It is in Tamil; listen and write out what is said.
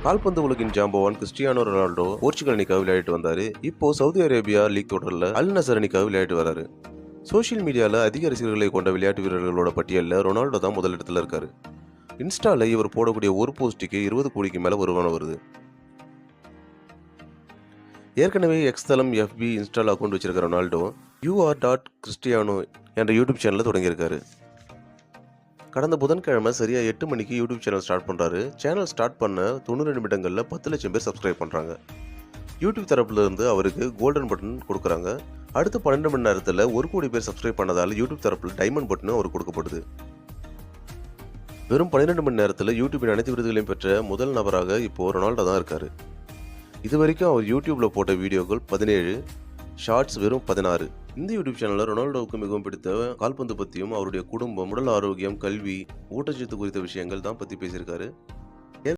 கால்பந்து உலகின் ஜாம்பவான் கிறிஸ்டியானோ ரொனால்டோ போர்ச்சுகல் அணிக்காக விளையாடிட்டு வந்தாரு. இப்போ சவுதி அரேபியா லீக் தொடரில் அல் நசர் அணிக்காக விளையாடிட்டு வராரு. சோஷியல் மீடியாவில் அதிக ரசிகர்களை கொண்ட விளையாட்டு வீரர்களோட பட்டியலில் ரொனால்டோ தான் முதலிடத்தில் இருக்காரு. இன்ஸ்டால இவர் போடக்கூடிய ஒரு போஸ்ட்டுக்கு 20 கோடிக்கு மேல வருமானம் வருது. ஏற்கனவே எக்ஸ் தளம் FB இன்ஸ்டால் அக்கௌண்ட் வச்சிருக்க ரொனால்டோ UR.Cristiano என்ற யூடியூப் சேனலை தொடங்கியிருக்காரு. கடந்த புதன்கிழமை சரியா 8 மணிக்கு யூடியூப் சேனல் ஸ்டார்ட் பண்றாரு. சேனல் ஸ்டார்ட் பண்ண 90 நிமிடங்கள்ல 10 லட்சம் பேர் சப்ஸ்கிரைப் பண்றாங்க. யூடியூப் தரப்புல இருந்து அவருக்கு கோல்டன் பட்டன் கொடுக்குறாங்க. அடுத்த 12 மணி நேரத்தில் 1 கோடி பேர் சப்ஸ்கிரைப் பண்ணதால யூடியூப் தரப்புல டைமண்ட் பட்டனும் அவருக்கு கொடுக்கப்படுது. வெறும் 12 மணி நேரத்தில் யூடியூபின் அனைத்து விருதுகளையும் பெற்ற முதல் நபராக இப்போ ரொனால்டோ தான் இருக்காரு. இது வரைக்கும் அவர் யூடியூப்ல போட்ட வீடியோக்கள் 17, ஷார்ட்ஸ் வெறும் 16. இந்த யூடியூப் சேனலில் ரொனால்டோவுக்கு மிகவும் பிடித்த கால்பந்து பற்றியும் அவருடைய குடும்பம், உடல் ஆரோக்கியம், கல்வி, ஊட்டச்சத்து குறித்த விஷயங்கள் தான் பற்றி பேசியிருக்காரு.